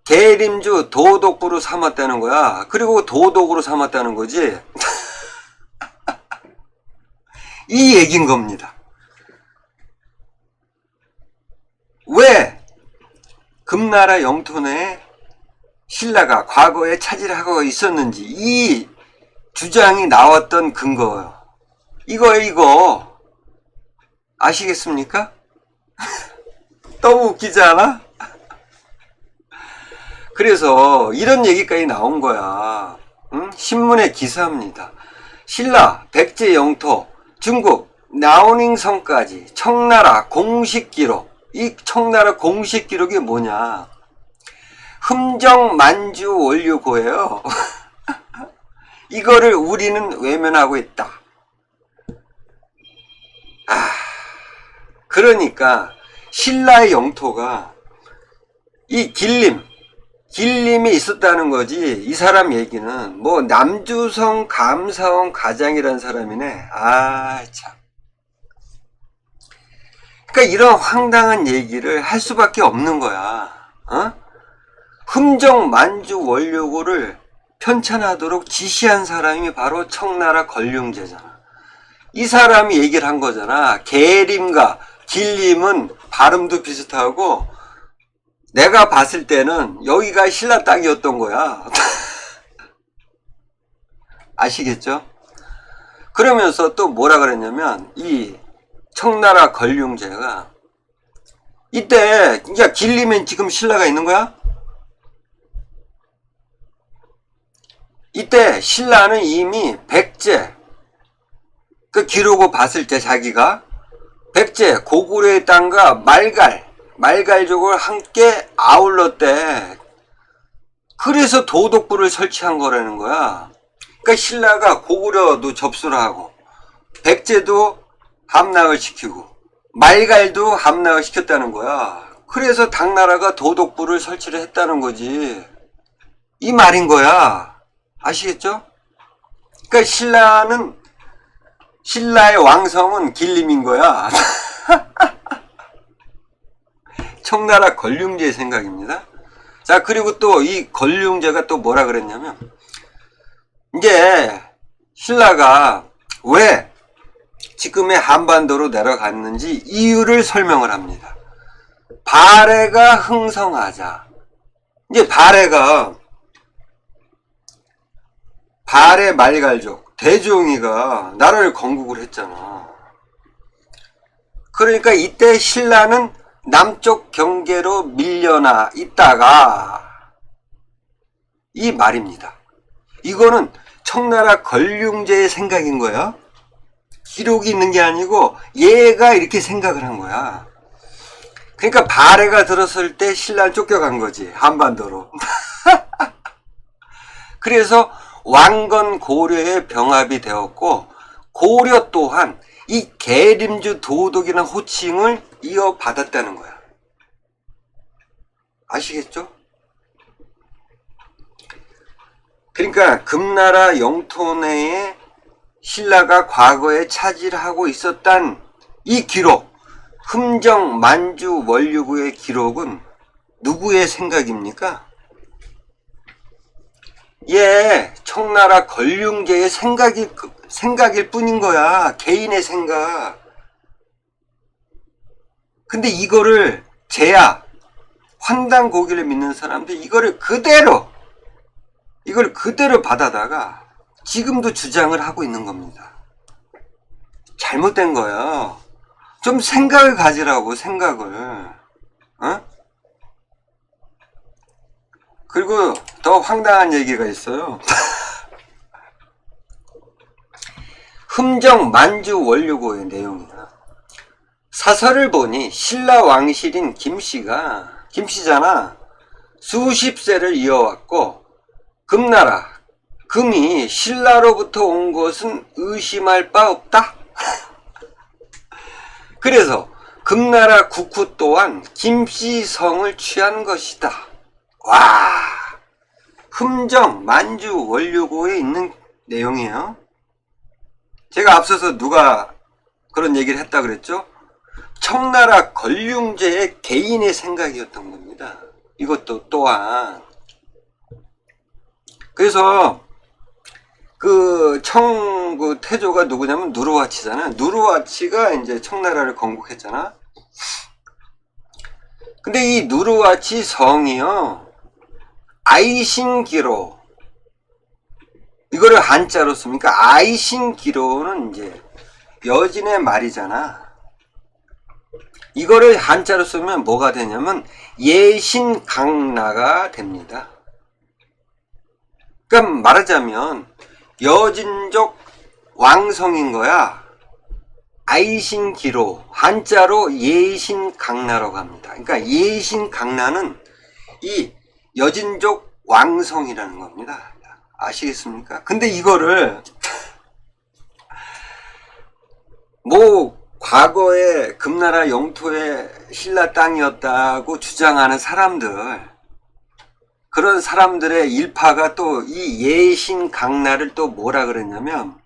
계림주 도독부로 삼았다는 거야. 그리고 도독으로 삼았다는 거지. 이 얘기인 겁니다. 왜 금나라 영토 내에 신라가 과거에 차지하고 있었는지 이 주장이 나왔던 근거예요. 이거예요, 이거. 아시겠습니까? 너무 웃기지 않아? 그래서 이런 얘기까지 나온 거야. 응? 신문에 기사합니다. 신라, 백제 영토, 중국, 나오닝성까지 청나라 공식 기록. 이 청나라 공식 기록이 뭐냐? 흠정 만주 원류고예요. 이거를 우리는 외면하고 있다. 그러니까 신라의 영토가 이 길림이 있었다는 거지. 이 사람 얘기는 뭐 남주성 감사원 가장이라는 사람이네. 참. 그러니까 이런 황당한 얘기를 할 수밖에 없는 거야. 흠정 만주 원료고를 편찬하도록 지시한 사람이 바로 청나라 건륭제잖아. 이 사람이 얘기를 한 거잖아. 계림과 길림은 발음도 비슷하고 내가 봤을 때는 여기가 신라 땅이었던 거야. 아시겠죠? 그러면서 또 뭐라 그랬냐면 이 청나라 건륭제가 이때 그러니까 길림엔 지금 신라가 있는 거야? 이때 신라는 이미 백제 그 기록을 봤을 때 자기가 백제 고구려의 땅과 말갈족을 함께 아울렀대. 그래서 도독부를 설치한 거라는 거야. 그러니까 신라가 고구려도 접수를 하고 백제도 함락을 시키고 말갈도 함락을 시켰다는 거야. 그래서 당나라가 도독부를 설치를 했다는 거지. 이 말인 거야. 아시겠죠? 그러니까 신라의 왕성은 길림인 거야. 청나라 권륭제의 생각입니다. 자, 그리고 또 이 권륭제가 또 뭐라 그랬냐면, 이제 신라가 왜 지금의 한반도로 내려갔는지 이유를 설명을 합니다. 발해가 흥성하자. 이제 발해 말갈족 대종이가 나라를 건국을 했잖아. 그러니까 이때 신라는 남쪽 경계로 밀려나 있다가 이 말입니다. 이거는 청나라 권륭제의 생각인 거야. 기록이 있는 게 아니고 얘가 이렇게 생각을 한 거야. 그러니까 발해가 들었을 때 신라는 쫓겨간 거지, 한반도로. 그래서 왕건 고려의 병합이 되었고, 고려 또한 이 계림주 도독이라는 호칭을 이어받았다는 거야. 아시겠죠? 그러니까 금나라 영토 내에 신라가 과거에 차지하고 있었던 이 기록, 흠정 만주 원류구의 기록은 누구의 생각입니까? 예, 청나라 권륭제의 생각일 뿐인 거야. 개인의 생각. 근데 이거를 환단 고기를 믿는 사람들 이걸 그대로 받아다가 지금도 주장을 하고 있는 겁니다. 잘못된 거예요. 좀 생각을 가지라고, 생각을. 어? 그리고 더 황당한 얘기가 있어요. 흠정 만주 원류고의 내용이야. 사설을 보니 신라 왕실인 김씨잖아. 수십 세를 이어왔고 금이 신라로부터 온 것은 의심할 바 없다. 그래서 금나라 국후 또한 김씨 성을 취한 것이다. 와, 흠정 만주 원류고에 있는 내용이에요. 제가 앞서서 누가 그런 얘기를 했다 그랬죠? 청나라 권륭제의 개인의 생각이었던 겁니다. 이것도 또한. 그래서 그 태조가 누구냐면 누르하치잖아. 누르하치가 이제 청나라를 건국했잖아. 근데 이 누르하치 성이요, 아이신기로, 이거를 한자로 씁니까? 아이신기로는 이제 여진의 말이잖아. 이거를 한자로 쓰면 뭐가 되냐면 예신강나가 됩니다. 그러니까 말하자면 여진족 왕성인 거야. 아이신기로, 한자로 예신강나라고 합니다. 그러니까 예신강나는 이 여진족 왕성이라는 겁니다. 아시겠습니까? 근데 이거를 과거에 금나라 영토의 신라 땅이었다고 주장하는 사람들, 그런 사람들의 일파가 또 이 예신강나를 또 뭐라 그랬냐면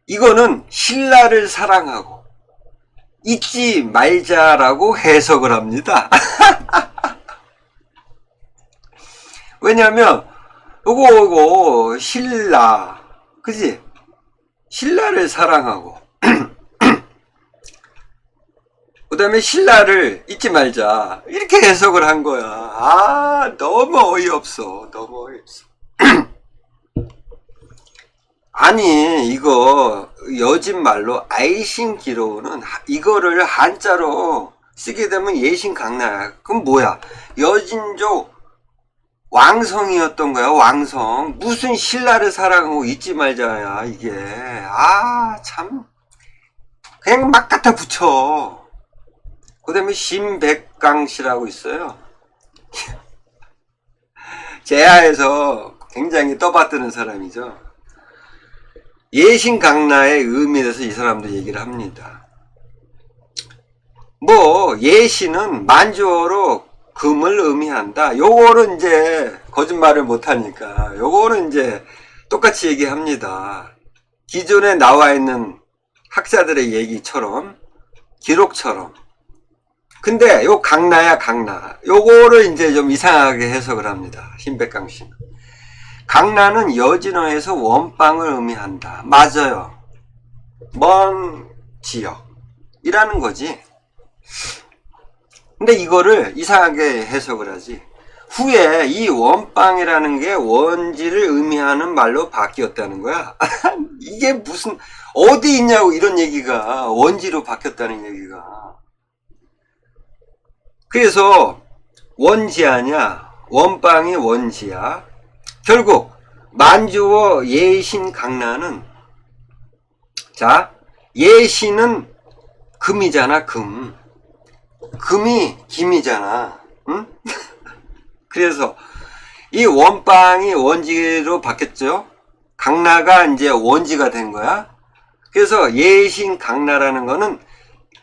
이거는 신라를 사랑하고 잊지 말자라고 해석을 합니다. 왜냐면 요거 신라, 그지? 신라를 사랑하고 그 다음에 신라를 잊지 말자, 이렇게 해석을 한 거야. 아, 너무 어이없어. 아니, 이거 여진말로 아이신기로는 이거를 한자로 쓰게 되면 예신강나야. 그럼 뭐야? 여진족 왕성이었던 거야. 왕성. 무슨 신라를 사랑하고 잊지 말자야, 이게. 아, 참, 그냥 막 갖다 붙여. 그 다음에 신백강씨라고 있어요. 제하에서 굉장히 떠받드는 사람이죠. 예신강나의 의미에 대해서 이 사람도 얘기를 합니다. 뭐 예신은 만주어로 금을 의미한다. 요거는 이제 거짓말을 못하니까 요거는 이제 똑같이 얘기합니다. 기존에 나와 있는 학자들의 얘기처럼 기록처럼. 근데 요 강나야 강나 요거를 이제 좀 이상하게 해석을 합니다. 신백강 씨는. 강나는 여진어에서 원방을 의미한다. 맞아요. 먼 지역이라는 거지. 근데 이거를 이상하게 해석을 하지. 후에 이 원방이라는 게 원지를 의미하는 말로 바뀌었다는 거야. 이게 무슨 어디 있냐고 이런 얘기가 원지로 바뀌었다는 얘기가. 그래서 원지하냐 원방이 원지야. 결국 만주어 예신강나는 자 예신은 금이잖아. 금이 김이잖아. 응? 그래서 이 원방이 원지로 바뀌었죠. 강나가 이제 원지가 된 거야. 그래서 예신강나라는 거는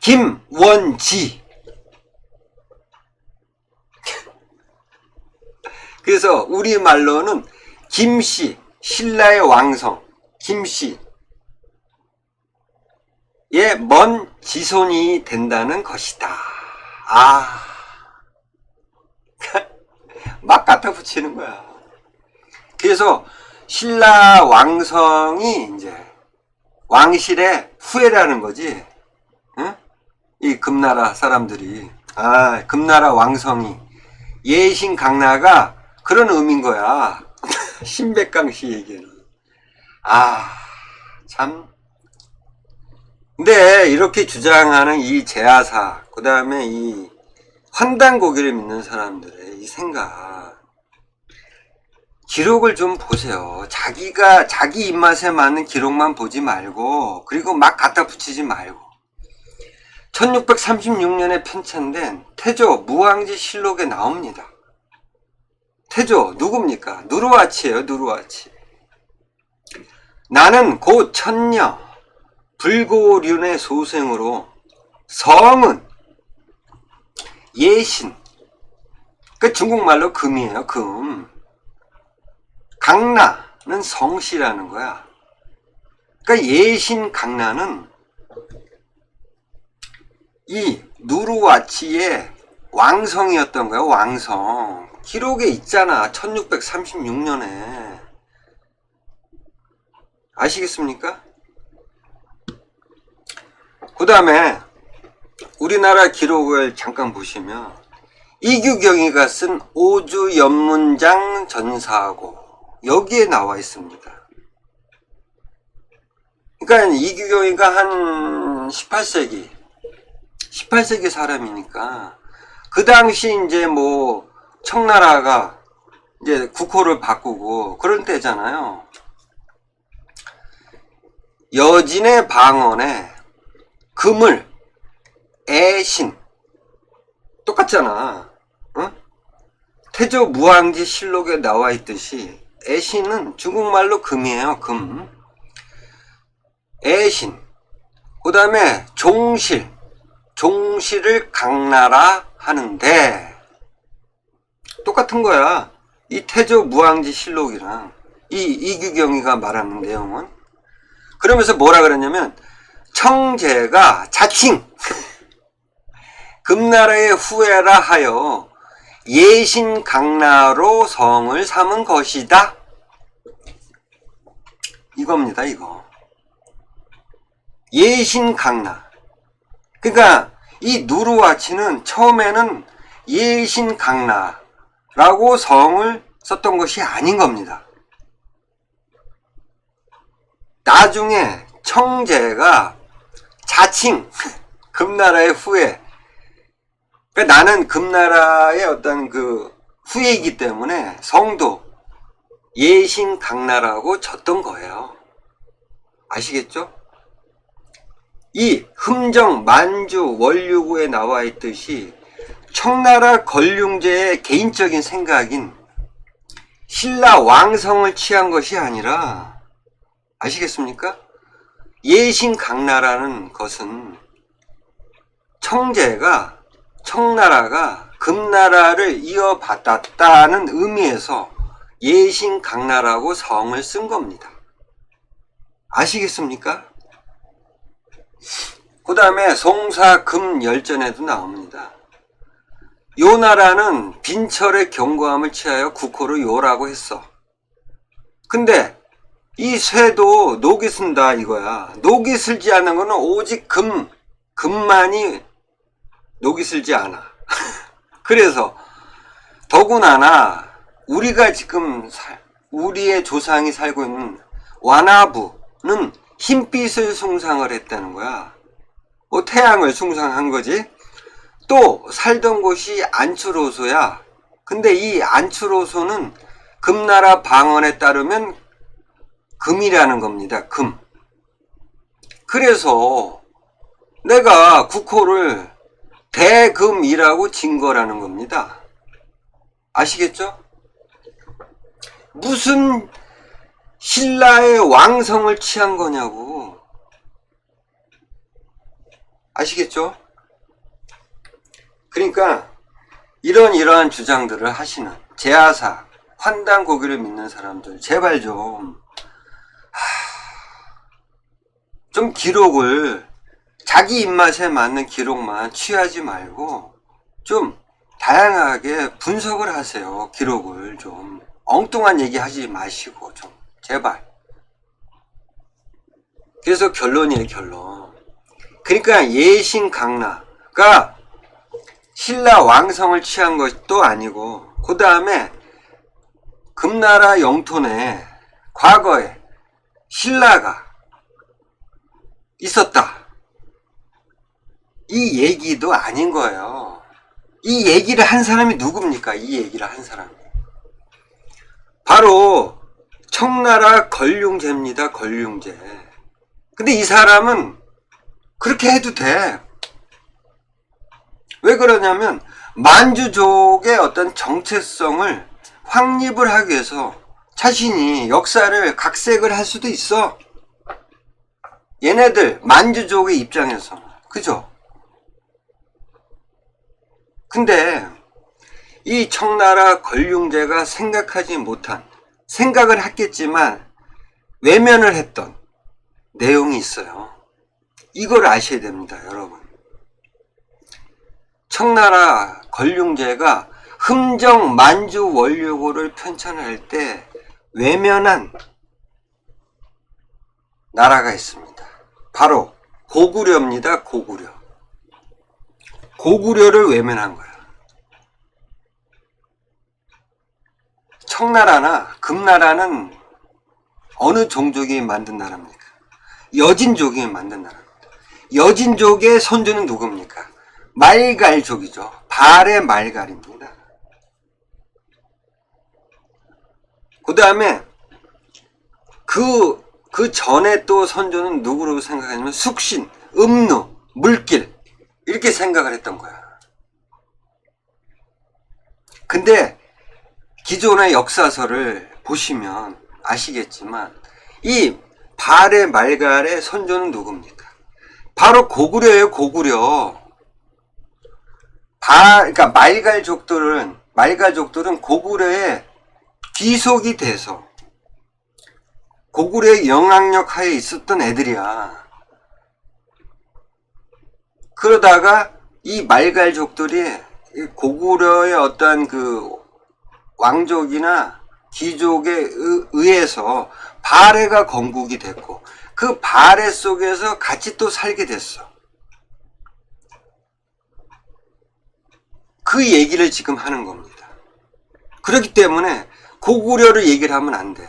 김원지. 그래서 우리말로는 김씨, 신라의 왕성 김씨 의 먼 지손이 된다는 것이다. 막 갖다 붙이는 거야. 그래서 신라 왕성이 이제 왕실의 후예라는 거지. 응? 이 금나라 사람들이 금나라 왕성이 예신강나가 그런 의미인 거야. 신백강 씨 얘기는. 참. 근데 이렇게 주장하는 이 제아사, 그 다음에 이 환단고기를 믿는 사람들의 이 생각, 기록을 좀 보세요. 자기 입맛에 맞는 기록만 보지 말고, 그리고 막 갖다 붙이지 말고. 1636년에 편찬된 태조 무왕지 실록에 나옵니다. 태조 누굽니까? 누르와치예요. 누르와치. 나는 고 천녀 불고륜의 소생으로 성은 예신, 그 중국말로 금이에요. 금. 강나는 성씨라는 거야. 그러니까 예신 강나는 이 누르와치의 왕성이었던 거야. 왕성. 기록에 있잖아. 1636년에. 아시겠습니까? 그 다음에 우리나라 기록을 잠깐 보시면 이규경이가 쓴 오주연문장 전사하고 여기에 나와 있습니다. 그러니까 이규경이가 한 18세기 사람이니까 그 당시 이제 뭐 청나라가 이제 국호를 바꾸고 그런 때잖아요. 여진의 방언에 금을 애신 똑같잖아. 응? 태조 무왕지 실록에 나와 있듯이 애신은 중국말로 금이에요. 금. 애신. 그 다음에 종실을 강나라 하는데 똑같은 거야. 이 태조 무왕지 실록이랑 이 이규경이가 말하는 내용은. 그러면서 뭐라 그랬냐면 청제가 자칭 금나라의 후예라 하여 예신강나로 성을 삼은 것이다. 이겁니다. 이거. 예신강나. 그러니까 이 누르와치는 처음에는 예신강나라고 성을 썼던 것이 아닌 겁니다. 나중에 청제가 자칭 금나라의 후예, 그러니까 나는 금나라의 어떤 그 후예이기 때문에 성도 예신강나라고 졌던 거예요. 아시겠죠? 이 흠정 만주 원류구에 나와 있듯이 청나라 건륭제의 개인적인 생각인 신라 왕성을 취한 것이 아니라, 아시겠습니까? 예신강나라는 것은 청나라가 금나라를 이어받았다는 의미에서 예신강나라고 성을 쓴 겁니다. 아시겠습니까? 그 다음에 송사금열전에도 나옵니다. 요 나라는 빈철의 경고함을 취하여 국호를 요라고 했어. 근데 이 쇠도 녹이 쓴다 이거야. 녹이 슬지 않은 거는 오직 금만이 녹이 슬지 않아. 그래서 더구나나 우리가 지금 우리의 조상이 살고 있는 완화부는 흰빛을 숭상을 했다는 거야. 태양을 숭상한 거지. 또 살던 곳이 안추로소야. 근데 이 안추로소는 금나라 방언에 따르면 금이라는 겁니다. 금. 그래서 내가 국호를 대금이라고 진 거라는 겁니다. 아시겠죠? 무슨 신라의 왕성을 취한 거냐고. 아시겠죠? 그러니까 이러한 주장들을 하시는 제아사, 환단고기를 믿는 사람들 제발 좀 기록을 자기 입맛에 맞는 기록만 취하지 말고 좀 다양하게 분석을 하세요. 기록을 좀 엉뚱한 얘기 하지 마시고 좀 제발. 그래서 결론이에요, 결론. 그러니까 예신강나가 신라 왕성을 취한 것도 아니고 그 다음에 금나라 영토 내에 과거에 신라가 있었다. 이 얘기도 아닌 거예요. 이 얘기를 한 사람이 누굽니까? 이 얘기를 한 사람이. 바로 청나라 걸륭제입니다. 걸륭제. 근데 이 사람은 그렇게 해도 돼. 왜 그러냐면 만주족의 어떤 정체성을 확립을 하기 위해서 자신이 역사를 각색을 할 수도 있어. 얘네들 만주족의 입장에서. 그죠? 근데 이 청나라 걸륭제가 생각하지 못한, 생각을 했겠지만 외면을 했던 내용이 있어요. 이걸 아셔야 됩니다, 여러분. 청나라 걸륭제가 흠정 만주 원료고를 편찬할 때 외면한 나라가 있습니다. 바로 고구려입니다. 고구려. 고구려를 외면한 거야. 청나라나 금나라는 어느 종족이 만든 나라입니까? 여진족이 만든 나라입니다. 여진족의 선조는 누굽니까? 말갈족이죠. 발의 말갈입니다. 그 다음에 그 전에 또 선조는 누구로 생각하냐면 숙신, 음루, 물길 이렇게 생각을 했던 거야. 근데 기존의 역사서를 보시면 아시겠지만 이 발의 말갈의 선조는 누굽니까? 바로 고구려예요. 고구려. 그러니까 말갈족들은 고구려의 귀속이 돼서 고구려의 영향력 하에 있었던 애들이야. 그러다가 이 말갈족들이 고구려의 어떤 그 왕족이나 귀족에 의해서 발해가 건국이 됐고 그 발해 속에서 같이 또 살게 됐어. 그 얘기를 지금 하는 겁니다. 그렇기 때문에 고구려를 얘기를 하면 안 돼.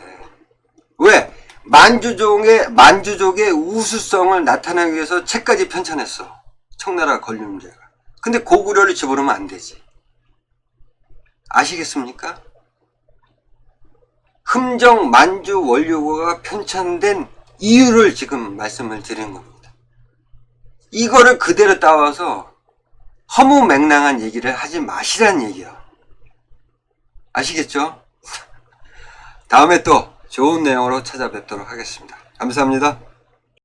왜? 만주족의 우수성을 나타내기 위해서 책까지 편찬했어. 청나라 걸륭제가. 근데 고구려를 집어넣으면 안 되지. 아시겠습니까? 흠정 만주 원료고가 편찬된 이유를 지금 말씀을 드린 겁니다. 이거를 그대로 따와서 허무맹랑한 얘기를 하지 마시라는 얘기야. 아시겠죠? 다음에 또 좋은 내용으로 찾아뵙도록 하겠습니다. 감사합니다.